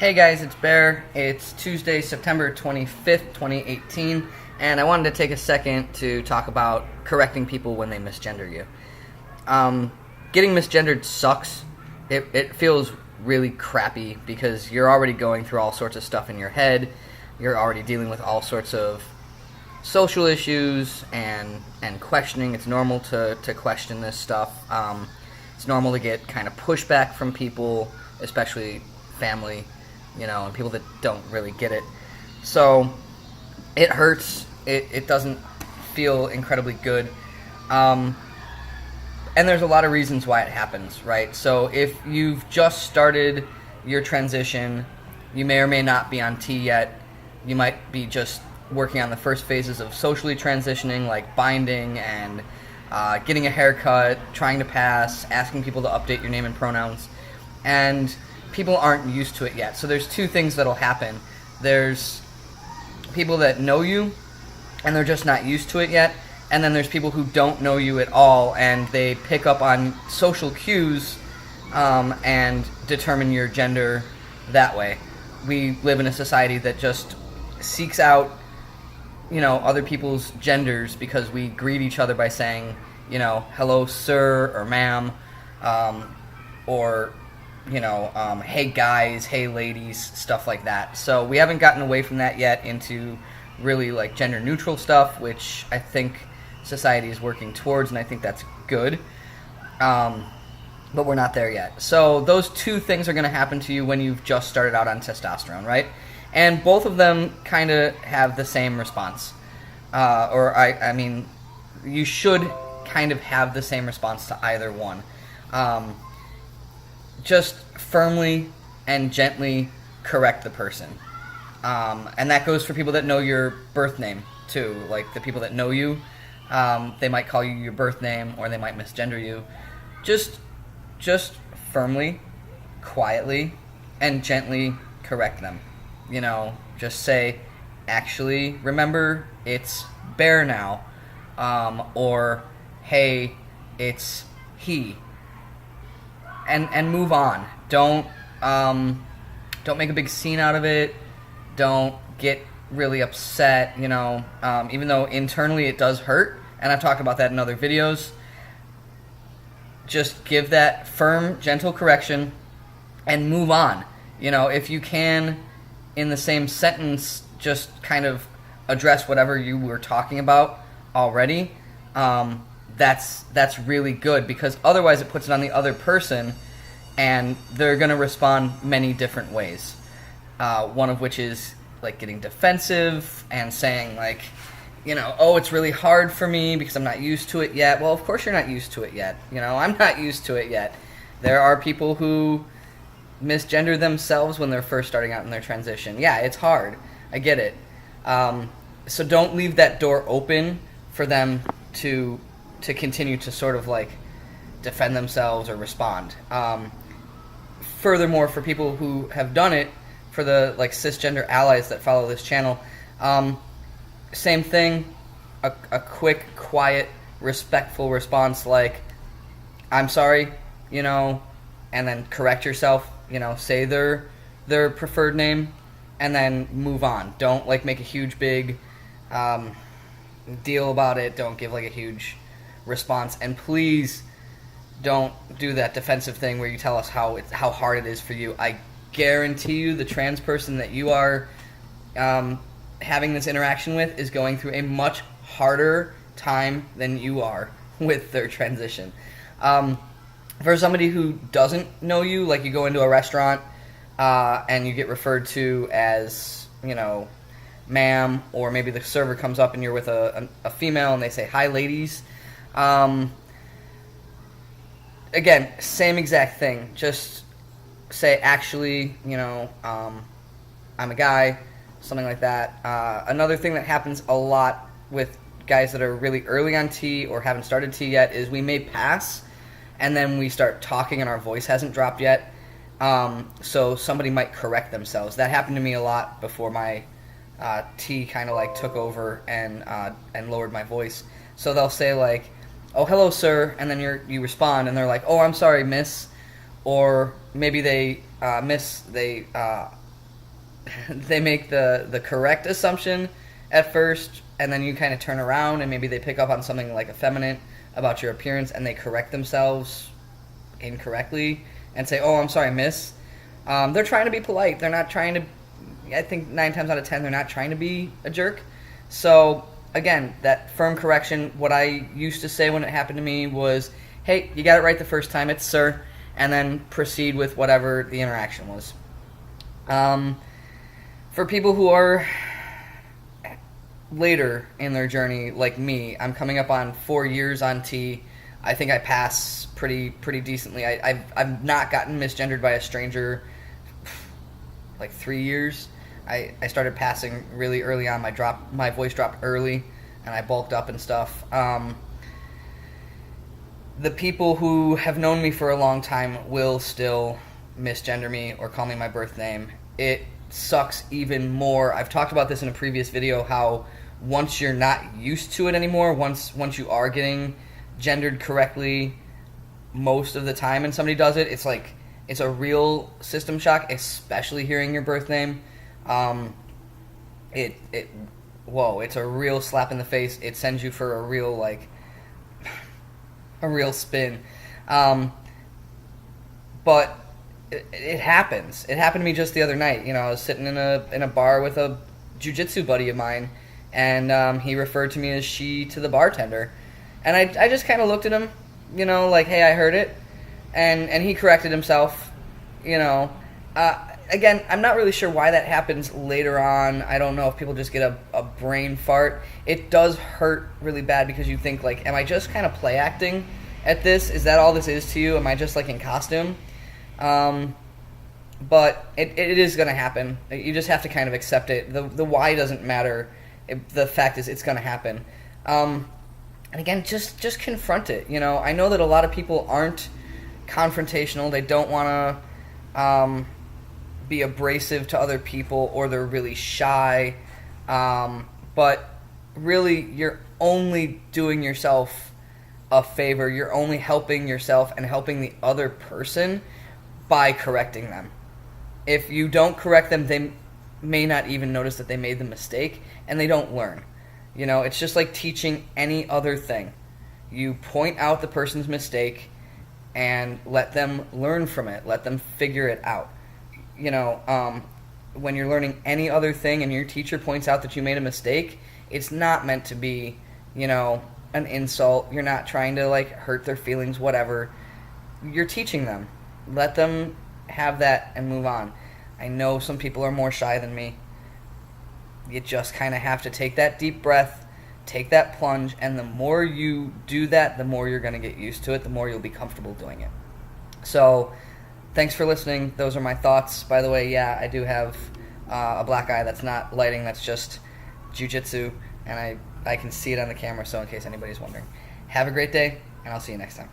Hey guys, it's Bear. It's Tuesday, September 25th, 2018, and I wanted to take a second to talk about correcting people when they misgender you. Getting misgendered sucks. It feels really crappy because you're already going through all sorts of stuff in your head. You're already dealing with all sorts of social issues and questioning. It's normal to question this stuff. It's normal to get kind of pushback from people, especially family, and people that don't really get it. So it hurts. It doesn't feel incredibly good. And there's a lot of reasons why it happens, right? So if you've just started your transition, you may or may not be on T yet. You might be just working on the first phases of socially transitioning, like binding and getting a haircut, trying to pass, asking people to update your name and pronouns. And people aren't used to it yet. So there's two things that'll happen. There's people that know you, and they're just not used to it yet. And then there's people who don't know you at all, and they pick up on social cues and determine your gender that way. We live in a society that just seeks out, other people's genders because we greet each other by saying, hello, sir, or ma'am, or hey guys, hey ladies, stuff like that. So we haven't gotten away from that yet into really like gender neutral stuff, which I think society is working towards, and I think that's good. But we're not there yet. So those two things are going to happen to you when you've just started out on testosterone, right? And both of them kind of have the same response. I mean, you should kind of have the same response to either one. Just firmly and gently correct the person. And that goes for people that know your birth name, too. Like, the people that know you, they might call you your birth name, or they might misgender you. Just firmly, quietly, and gently correct them. Just say, actually, remember, it's Bear now. Or, hey, it's he. And move on. Don't make a big scene out of it. Don't get really upset, even though internally it does hurt, and I've talked about that in other videos. Just give that firm, gentle correction and move on. If you can, in the same sentence, just kind of address whatever you were talking about already, that's really good, because otherwise it puts it on the other person, and they're going to respond many different ways. One of which is like getting defensive and saying like, oh, it's really hard for me because I'm not used to it yet. Well, of course you're not used to it yet. I'm not used to it yet. There are people who misgender themselves when they're first starting out in their transition. Yeah, it's hard. I get it. So don't leave that door open for them to continue to sort of like defend themselves or respond. Furthermore, for people who have done it, for the like cisgender allies that follow this channel, same thing, a quick, quiet, respectful response like, I'm sorry, and then correct yourself, say their preferred name, and then move on. Don't like make a huge big deal about it. Don't give like a huge response, and please don't do that defensive thing where you tell us how hard it is for you. I guarantee you the trans person that you are having this interaction with is going through a much harder time than you are with their transition. For somebody who doesn't know you, like you go into a restaurant and you get referred to as, ma'am, or maybe the server comes up and you're with a female and they say, hi ladies. Again, same exact thing. Just say, actually, I'm a guy, something like that. Another thing that happens a lot with guys that are really early on T or haven't started T yet is we may pass, and then we start talking and our voice hasn't dropped yet. So somebody might correct themselves. That happened to me a lot before my T kind of like took over and lowered my voice. So they'll say like, oh, hello, sir, and then you respond, and they're like, oh, I'm sorry, miss. Or maybe they they make the correct assumption at first, and then you kind of turn around and maybe they pick up on something like effeminate about your appearance, and they correct themselves incorrectly and say, "Oh, I'm sorry, miss." They're trying to be polite. They're not trying to. I think 9 times out of 10, they're not trying to be a jerk. So again, that firm correction. What I used to say when it happened to me was, "Hey, you got it right the first time. It's sir," and then proceed with whatever the interaction was. For people who are later in their journey, like me, I'm coming up on 4 years on T. I think I pass pretty decently. I've not gotten misgendered by a stranger like 3 years. I started passing really early on. My voice dropped early, and I bulked up and stuff. The people who have known me for a long time will still misgender me or call me my birth name. It sucks even more. I've talked about this in a previous video, how once you're not used to it anymore, once you are getting gendered correctly most of the time and somebody does it, it's a real system shock, especially hearing your birth name. It's a real slap in the face. It sends you for a real spin. But it happens. It happened to me just the other night. I was sitting in a bar with a jiu-jitsu buddy of mine, and he referred to me as she to the bartender. And I just kind of looked at him, like, hey, I heard it. And he corrected himself, Again, I'm not really sure why that happens later on. I don't know if people just get a brain fart. It does hurt really bad because you think, like, am I just kind of play acting at this? Is that all this is to you? Am I just, like, in costume? But it is going to happen. You just have to kind of accept it. The why doesn't matter. The fact is it's going to happen. And again, just confront it. I know that a lot of people aren't confrontational. They don't want to be abrasive to other people, or they're really shy. But really, you're only doing yourself a favor. You're only helping yourself and helping the other person by correcting them. If you don't correct them, they may not even notice that they made the mistake, and they don't learn. It's just like teaching any other thing. You point out the person's mistake and let them learn from it. Let them figure it out. When you're learning any other thing and your teacher points out that you made a mistake, it's not meant to be, an insult. You're not trying to, hurt their feelings, whatever. You're teaching them. Let them have that and move on. I know some people are more shy than me. You just kind of have to take that deep breath, take that plunge, and the more you do that, the more you're going to get used to it, the more you'll be comfortable doing it. So, thanks for listening. Those are my thoughts. By the way, yeah, I do have a black eye. That's not lighting. That's just jiu-jitsu, and I can see it on the camera, so in case anybody's wondering. Have a great day, and I'll see you next time.